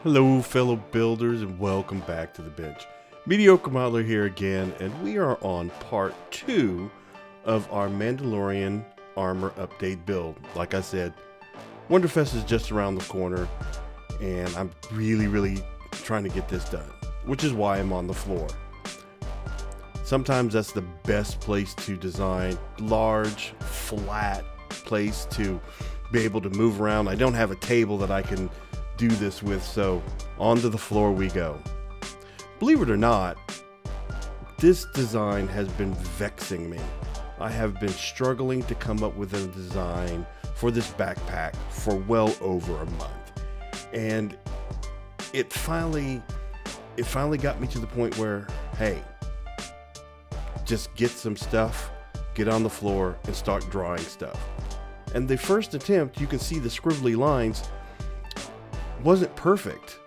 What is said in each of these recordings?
Hello, fellow builders, and welcome back to the bench. Mediocre Modeler here again, and we are on part 2 of our Mandalorian Armor update build. Like I said, Wonderfest is just around the corner, and I'm really trying to get this done, which is why I'm on the floor. Sometimes that's the best place to design, large, flat place to be able to move around. I don't have a table that I can do this with, so onto the floor we go. Believe it or not, this design has been vexing me. I have been struggling to come up with a design for this backpack for well over a month, and it finally got me to the point where, hey, just get some stuff, get on the floor and start drawing stuff. And the first attempt, you can see the scribbly lines wasn't perfect.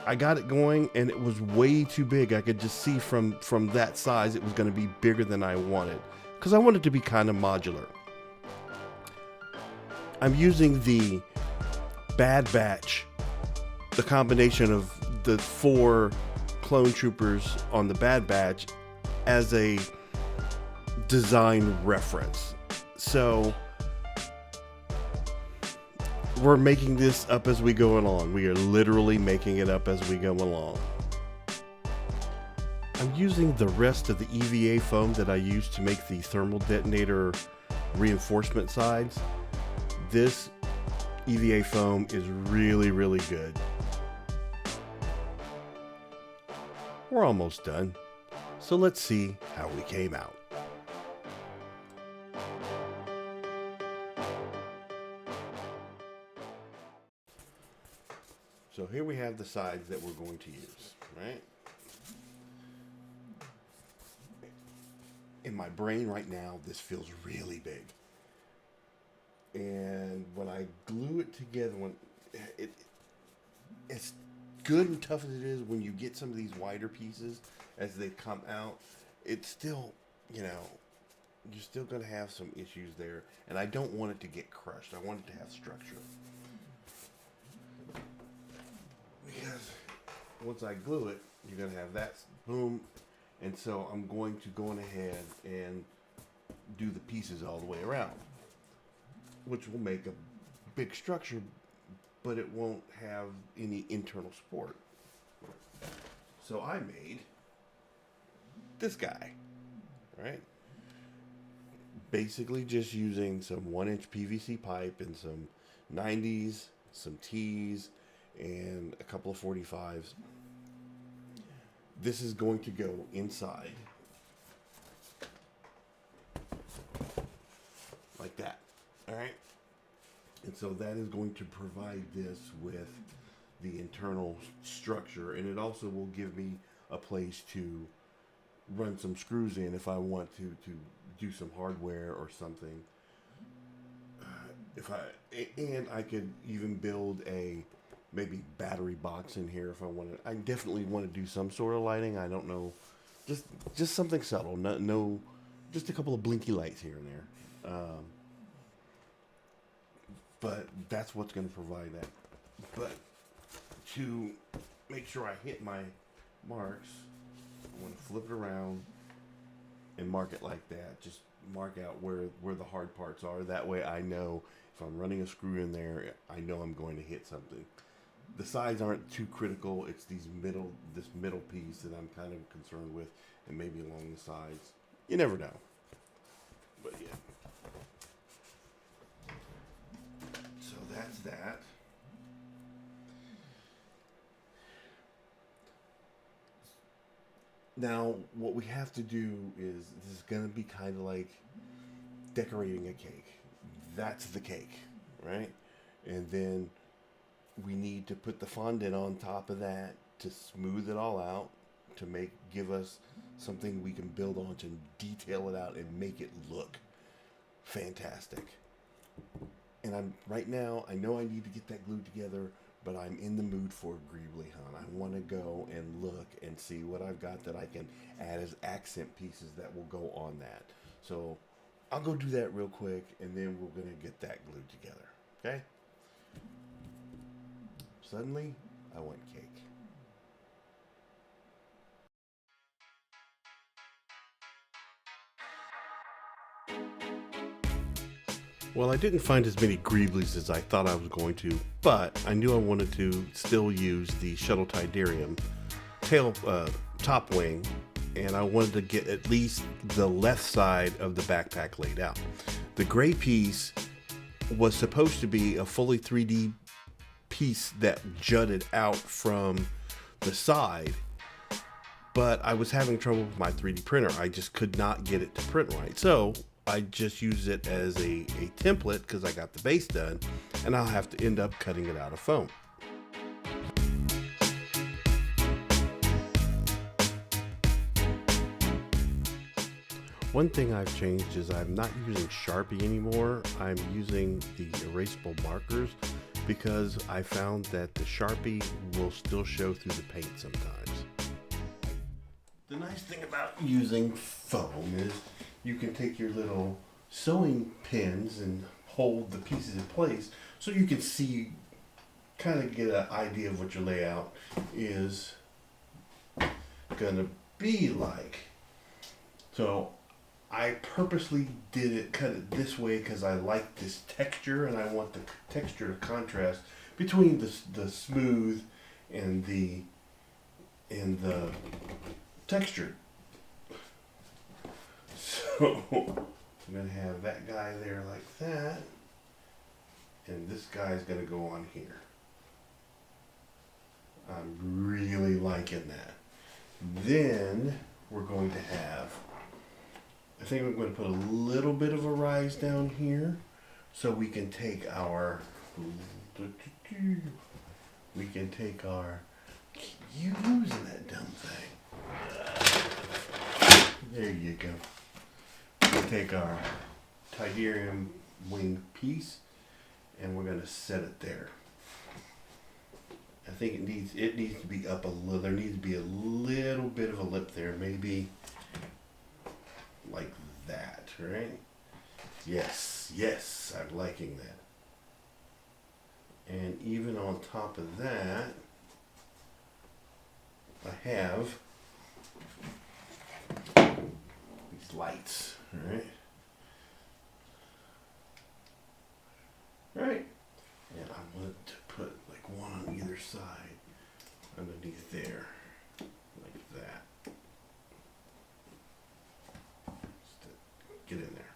I got it going and it was way too big. I could just see from that size it was going to be bigger than I wanted, because I wanted to be kind of modular. I'm using the Bad Batch, the combination of the 4 clone troopers on the Bad Batch, as a design reference. So we're making this up as we go along. We are literally making it up as we go along. I'm using the rest of the EVA foam that I used to make the thermal detonator reinforcement sides. This EVA foam is really good. We're almost done, so let's see how we came out. So here we have the sides that we're going to use, right? In my brain right now, this feels really big. And when I glue it together, it's good and tough as it is, when you get some of these wider pieces as they come out, it's still, you're still going to have some issues there. And I don't want it to get crushed. I want it to have structure. Because once I glue it, you're going to have that boom. And so I'm going to go on ahead and do the pieces all the way around, which will make a big structure, but it won't have any internal support. So I made this guy, right? Basically just using some 1-inch PVC pipe and some 90s, some T's, and a couple of 45s. This is going to go inside like that. All right. And so that is going to provide this with the internal structure, and it also will give me a place to run some screws in if I want to do some hardware or something. And I could even build a maybe battery box in here if I wanted. I definitely want to do some sort of lighting. I don't know, just something subtle. No, just a couple of blinky lights here and there. But that's what's going to provide that. But to make sure I hit my marks, I'm going to flip it around and mark it like that. Just mark out where the hard parts are. That way I know if I'm running a screw in there, I know I'm going to hit something. The sides aren't too critical. It's this middle piece that I'm kind of concerned with, and maybe along the sides. You never know. But yeah. So that's that. Now, what we have to do is, this is going to be kind of like decorating a cake. That's the cake, right? And then we need to put the fondant on top of that to smooth it all out, to give us something we can build on, to detail it out and make it look fantastic. And right now, I know I need to get that glued together, but I'm in the mood for Greebly Hunt. I want to go and look and see what I've got that I can add as accent pieces that will go on that. So I'll go do that real quick, and then we're going to get that glued together. Okay? Suddenly, I want cake. Well, I didn't find as many greeblies as I thought I was going to, but I knew I wanted to still use the shuttle Tidarium top wing, and I wanted to get at least the left side of the backpack laid out. The gray piece was supposed to be a fully 3D piece that jutted out from the side, but I was having trouble with my 3D printer. I just could not get it to print right. So I just use it as a template because I got the base done, and I'll have to end up cutting it out of foam. One thing I've changed is I'm not using Sharpie anymore. I'm using the erasable markers because I found that the Sharpie will still show through the paint sometimes. The nice thing about using foam is you can take your little sewing pins and hold the pieces in place so you can see, kind of get an idea of what your layout is gonna be like. So I purposely cut it this way because I like this texture, and I want the texture to contrast between the smooth and the texture. So I'm gonna have that guy there like that, and this guy's gonna go on here. I'm really liking that. Then we're going to have, I think I'm going to put a little bit of a rise down here so we can take our, keep you using that dumb thing. There you go. We'll take our Tidarium wing piece and we're going to set it there. I think it needs to be up a little, there needs to be a little bit of a lip there, maybe like that, right? Yes, I'm liking that. And even on top of that, I have these lights, right? Right? And I want to put like one on either side underneath there, like that. Just to get in there.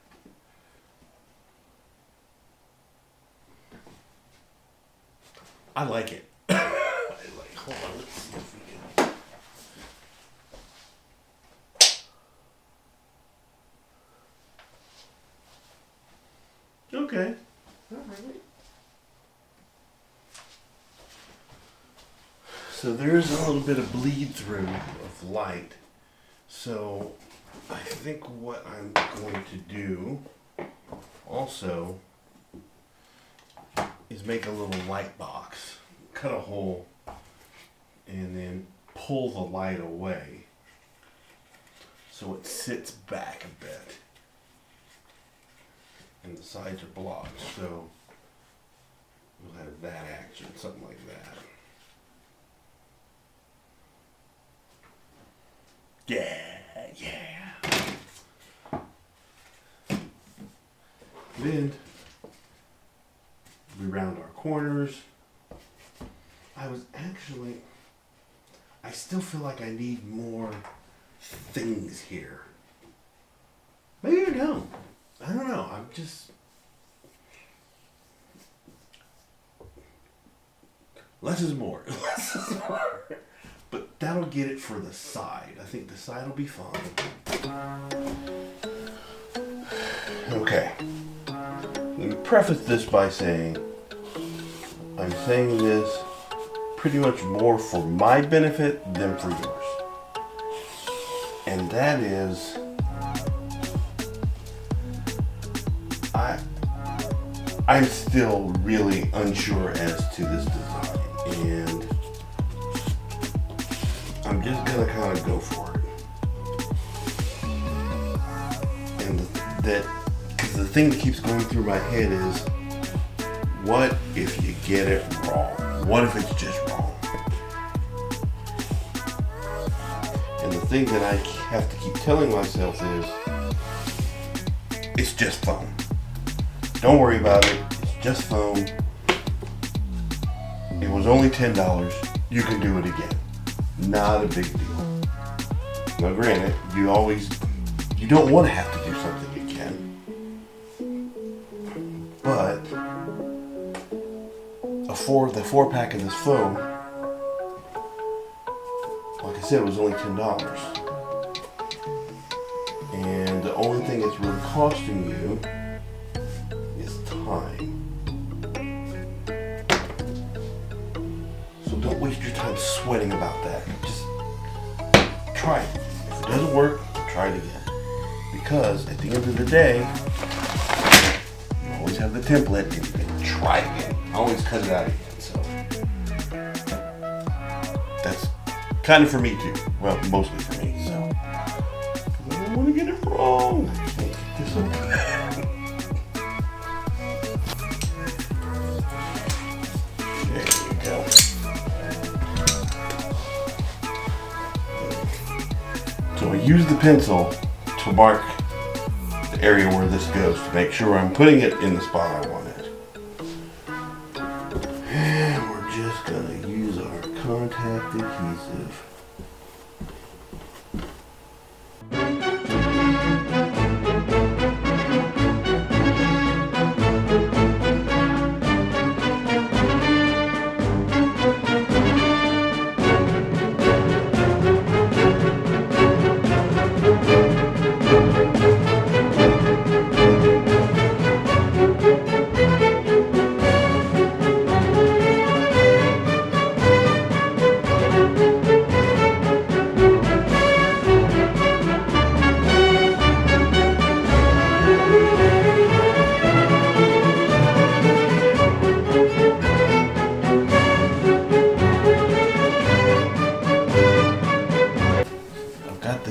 I like it. Hold on, let's see if we can. Okay. All right. So there's a little bit of bleed through of light. So I think what I'm going to do also is make a little light box, cut a hole, and then pull the light away so it sits back a bit. And the sides are blocked, so we'll have that action, something like that. Yeah. Then we round our corners. I still feel like I need more things here. Maybe I don't. I don't know. I'm just... Less is more. Less is more. But that'll get it for the side. I think the side will be fine. Okay. Let me preface this by saying I'm saying this pretty much more for my benefit than for yours. And that is, I'm still really unsure as to this design, and I'm just gonna kind of go for it. And because the thing that keeps going through my head is, what if you get it wrong? What if it's just wrong? thing that I have to keep telling myself is, it's just foam. Don't worry about it. It's just foam. It was only $10. You can do it again. Not a big deal. Now granted, you don't want to have to do something again. But the 4-pack of this foam, like I said, it was only $10. And the only thing it's really costing you is time. So don't waste your time sweating about that. Just try it. If it doesn't work, try it again. Because at the end of the day, you always have the template and you can try again. Always cut it out again. So that's kind of for me too. Well, mostly for me. So I don't want to get it wrong. I can't get this one. There you go. So I use the pencil to mark the area where this goes to make sure I'm putting it in the spot I want it. And we're just going to use our contact adhesive.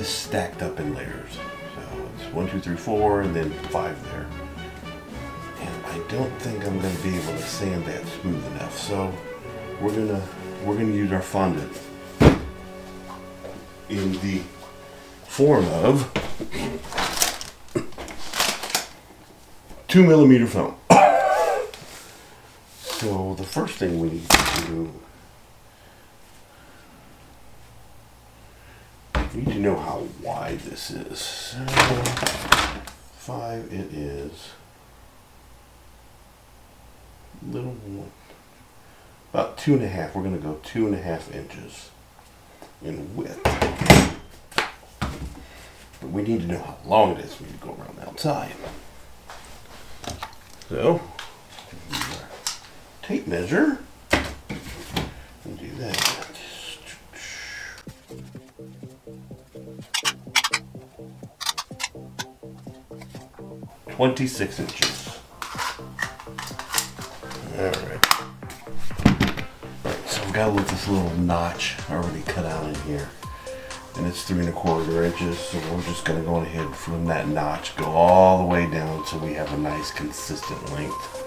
Stacked up in layers. So it's 1, 2, 3, 4, and then 5 there. And I don't think I'm going to be able to sand that smooth enough. So we're gonna use our fondant in the form of 2mm foam. So the first thing we need to do, you need to know how wide this is. So 5 it is. Little one. About 2.5. We're going to go 2.5 inches in width. But we need to know how long it is. We need to go around the outside. So, use our tape measure and do that. 26 inches. Alright. So I've got to look at this little notch already cut out in here. And it's 3.25 inches. So we're just going to go ahead from that notch, go all the way down so we have a nice consistent length.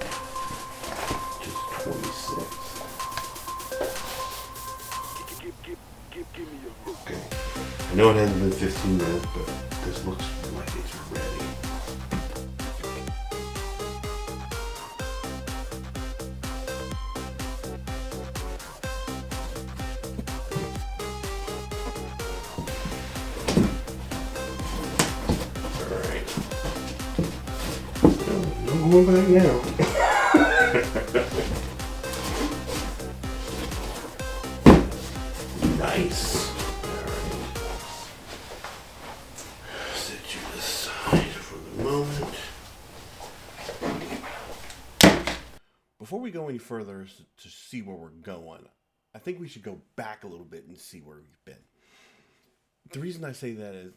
Just 26. Okay. I know it hasn't been 15 minutes, but this looks like it's ready. I'm going back now. Nice. Alright. Set you aside for the moment. Before we go any further to see where we're going, I think we should go back a little bit and see where we've been. The reason I say that is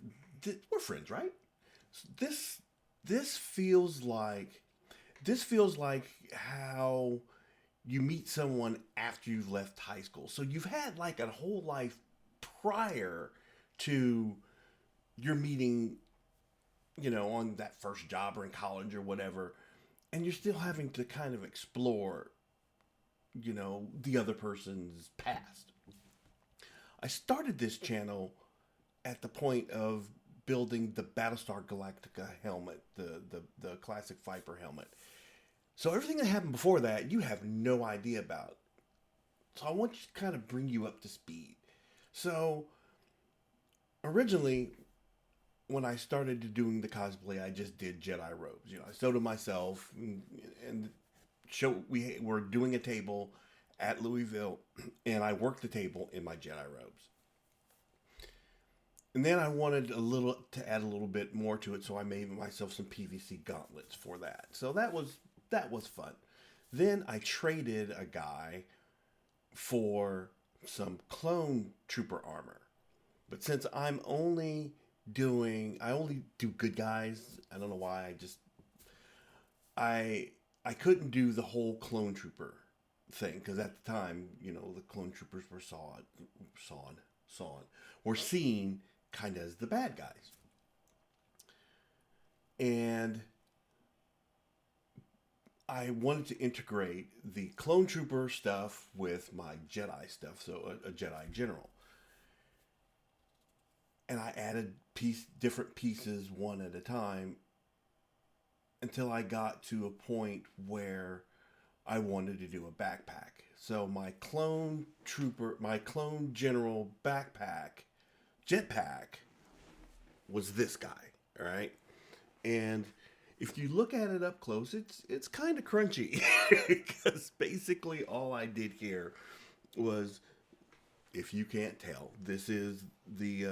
we're friends, right? This feels like how you meet someone after you've left high school. So you've had like a whole life prior to your meeting, on that first job or in college or whatever. And you're still having to kind of explore, the other person's past. I started this channel at the point of building the Battlestar Galactica helmet, the classic Viper helmet. So everything that happened before that, you have no idea about. So I want to kind of bring you up to speed. So originally, when I started doing the cosplay, I just did Jedi robes. You know, I sewed them myself, and we were doing a table at Louisville, and I worked the table in my Jedi robes. And then I wanted to add a little bit more to it, so I made myself some PVC gauntlets for that. So that was fun. Then I traded a guy for some clone trooper armor. But since I only do good guys. I don't know why. I couldn't do the whole clone trooper thing because at the time, the clone troopers were were seen kind of as the bad guys. And I wanted to integrate the clone trooper stuff with my Jedi stuff, so a Jedi general. And I added different pieces one at a time until I got to a point where I wanted to do a backpack. So my clone general jetpack was this guy, all right? And if you look at it up close, it's kind of crunchy because basically all I did here was, if you can't tell, this is the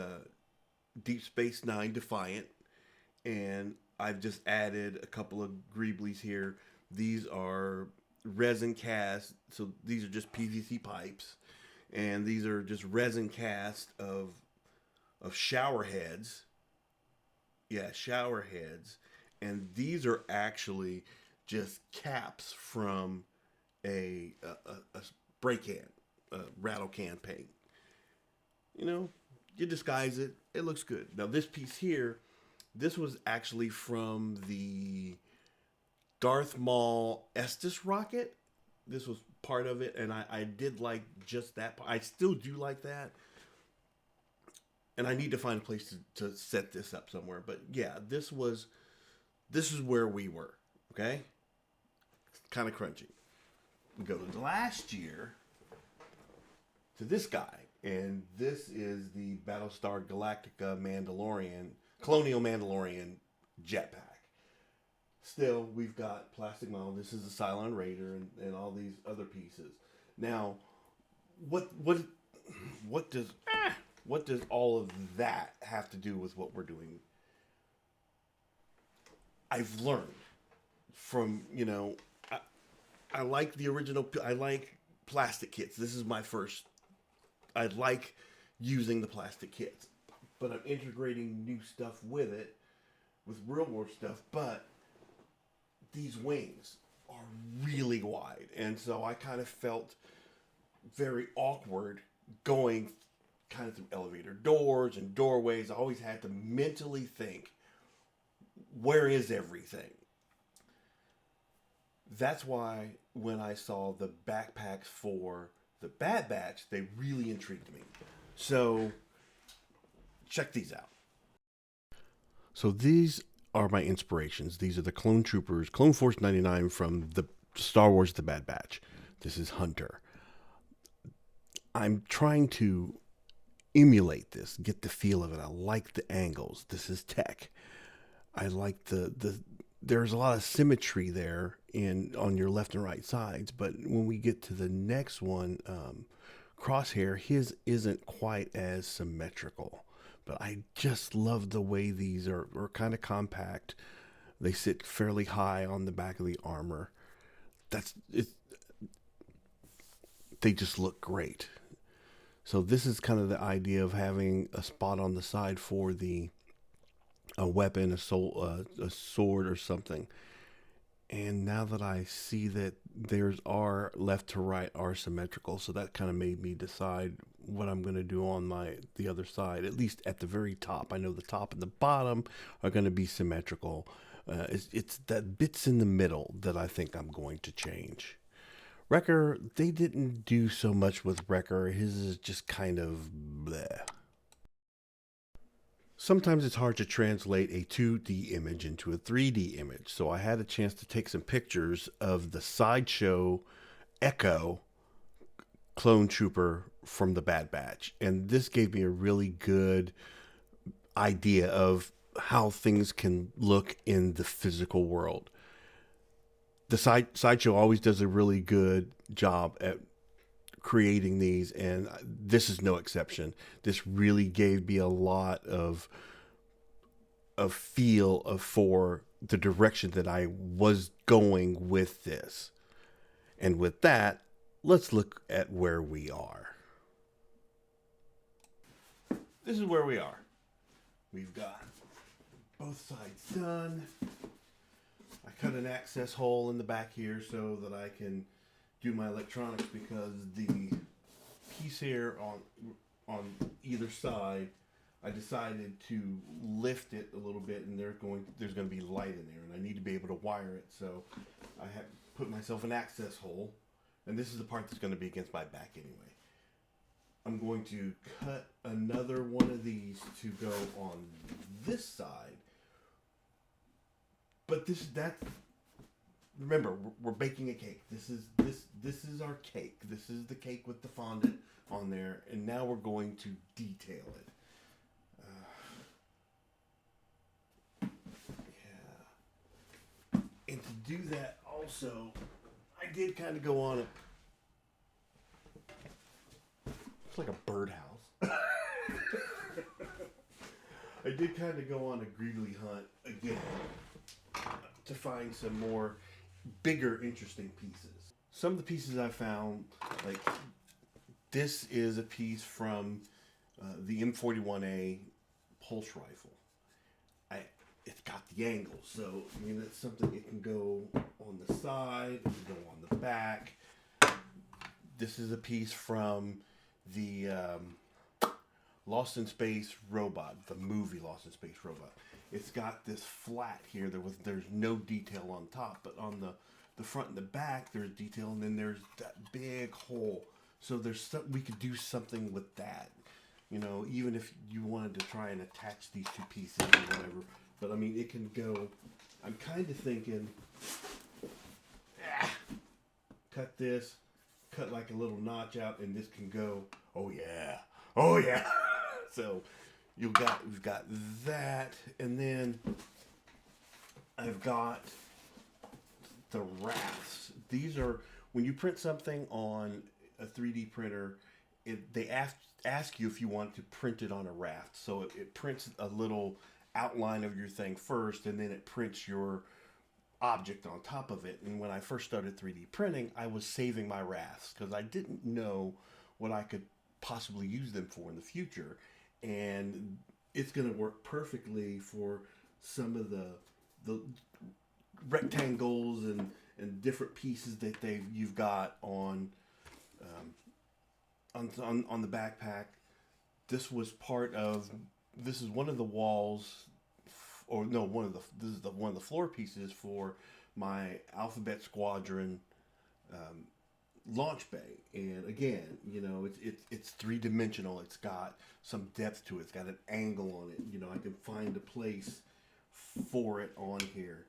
Deep Space Nine Defiant, and I've just added a couple of greeblies here. These are resin cast, so these are just PVC pipes, and these are just resin cast of shower heads. Yeah, shower heads, and these are actually just caps from a spray can, rattle can paint. You disguise it, it looks good. Now this piece here, this was actually from the Darth Maul Estes rocket. This was part of it, and I did like just that part. I still do like that. And I need to find a place to set this up somewhere. But yeah, this is where we were. Okay? Kind of crunchy. We go to last year to this guy. And this is the Battlestar Galactica Colonial Mandalorian jetpack. Still, we've got plastic model. This is the Cylon Raider and all these other pieces. Now, what does all of that have to do with what we're doing? I've learned from, I like the original, I like plastic kits. This is my first. I like using the plastic kits, but I'm integrating new stuff with it, with real world stuff, but these wings are really wide, and so I kind of felt very awkward going kind of through elevator doors and doorways. I always had to mentally think, where is everything? That's why when I saw the backpacks for the Bad Batch, they really intrigued me. So check these out. So these are my inspirations. These are the Clone Troopers, Clone Force 99 from the Star Wars The Bad Batch. This is Hunter. I'm trying to emulate this, get the feel of it. I like the angles. This is tech. I like there's a lot of symmetry there on your left and right sides, but when we get to the next one, Crosshair, his isn't quite as symmetrical. But I just love the way these are kind of compact. They sit fairly high on the back of the armor. That's it. They just look great. So this is kind of the idea of having a spot on the side for a weapon, a sword or something. And now that I see that theirs are left to right are symmetrical, so that kind of made me decide what I'm going to do on the other side, at least at the very top. I know the top and the bottom are going to be symmetrical. It's that bits in the middle that I think I'm going to change. Wrecker, they didn't do so much with Wrecker. His is just kind of bleh. Sometimes it's hard to translate a 2D image into a 3D image, so I had a chance to take some pictures of the Sideshow Echo clone trooper from the Bad Batch, and this gave me a really good idea of how things can look in the physical world. The Sideshow always does a really good job at creating these, and this is no exception. This really gave me a lot of feel of for the direction that I was going with this. And with that, let's look at where we are. This is where we are. We've got both sides done. I cut an access hole in the back here so that I can do my electronics, because the piece here on either side, I decided to lift it a little bit, and there's going to be light in there, and I need to be able to wire it. So I have put myself an access hole, and this is the part that's going to be against my back anyway. I'm going to cut another one of these to go on this side, but remember, we're baking a cake. This is our cake. This is the cake with the fondant on there, and now we're going to detail it. And to do that also, I did kind of go on it's like a birdhouse. I did kind of go on a greedily hunt again to find some more bigger, interesting pieces. Some of the pieces I found, like this is a piece from the M41A pulse rifle. It's got the angle, so I mean that's something. It can go on the side, it can go on the back. This is a piece from the Lost in Space robot, the movie Lost in Space robot. It's got this flat here. There's no detail on top, but on the front and the back there's detail, and then there's that big hole. So we could do something with that. You know, even if you wanted to try and attach these two pieces or whatever. But I mean, it can go. I'm kind of thinking, cut this, cut like a little notch out, and this can go. Oh yeah, oh yeah. So we've got that, and then I've got the rafts. These are when you print something on a 3D printer. They ask you if you want to print it on a raft. So it prints a little outline of your thing first, and then it prints your object on top of it. And when I first started 3D printing, I was saving my rafts because I didn't know what I could possibly use them for in the future. And it's going to work perfectly for some of the rectangles and different pieces that you've got on the backpack. This is one of the walls, or no, this is one of the floor pieces for my Alphabet Squadron launch bay. And again, you know, it's 3-dimensional. It's got some depth to it. It's got an angle on it. You know, I can find a place for it on here.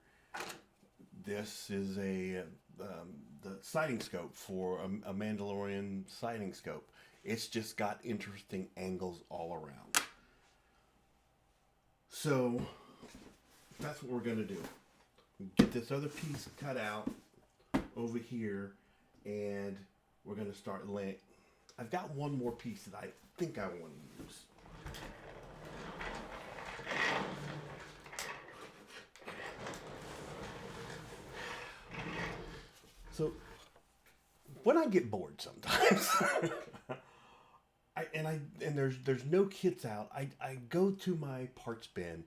This is the sighting scope for a Mandalorian sighting scope. It's just got interesting angles all around. So that's what we're going to do. Get this other piece cut out over here, and we're going to start laying. I've got one more piece that I think I want to use. So when I get bored sometimes, and there's no kits out, I go to my parts bin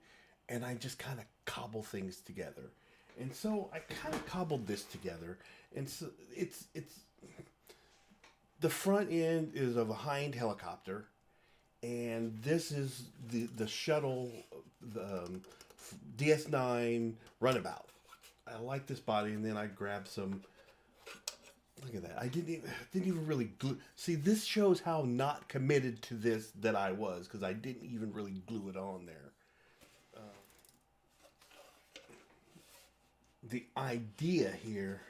and I just kind of cobble things together. And so I kind of cobbled this together, and so it's the front end is of a Hind helicopter, and this is the shuttle, the DS9 runabout. I like this body, and then I grabbed some. Look at that! I didn't even really glue. See, this shows how not committed to this that I was, because I didn't even really glue it on there. the idea here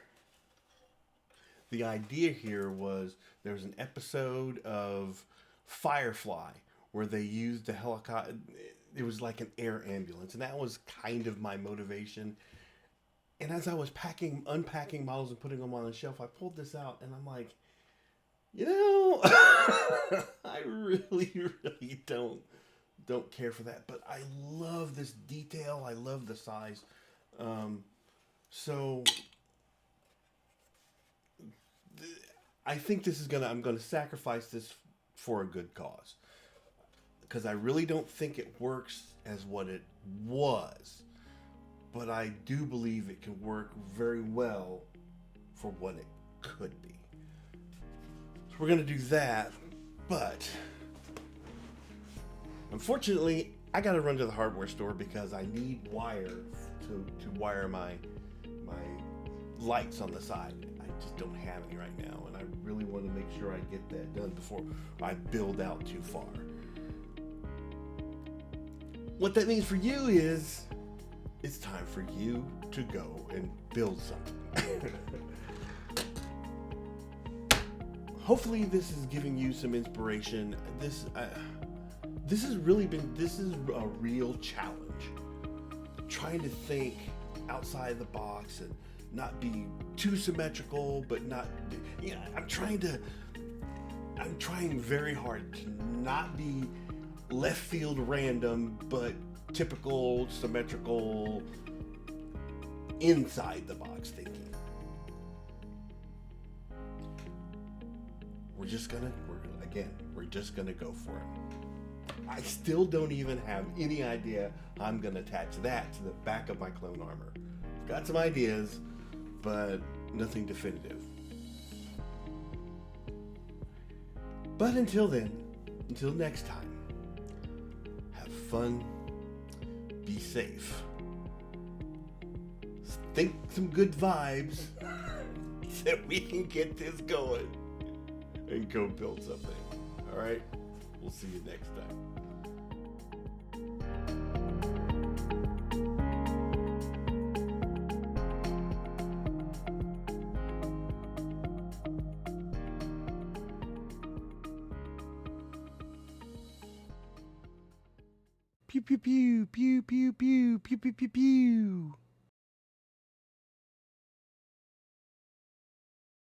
the idea here was there was an episode of Firefly where they used the helicopter. It was like an air ambulance, and that was kind of my motivation. And as I was unpacking models and putting them on the shelf, I pulled this out, and I'm like, I really don't care for that. But I love this detail. I love the size. So I think I'm gonna sacrifice this for a good cause, because I really don't think it works as what it was, but I do believe it can work very well for what it could be. So we're gonna do that, but unfortunately I gotta run to the hardware store because I need wire to wire my lights on the side. I just don't have any right now, and I really want to make sure I get that done before I build out too far. What that means for you is it's time for you to go and build something. Hopefully this is giving you some inspiration. This is a real challenge. Trying to think outside the box and not be too symmetrical, but not, I'm trying very hard to not be left field random, but typical symmetrical inside the box thinking. We're just gonna go for it. I still don't even have any idea how I'm gonna attach that to the back of my clone armor. I've got some ideas, but nothing definitive. But until next time, have fun, be safe, think some good vibes so we can get this going and go build something. All right? We'll see you next time. Pew pew pew pew pew pew pew pew pew pew.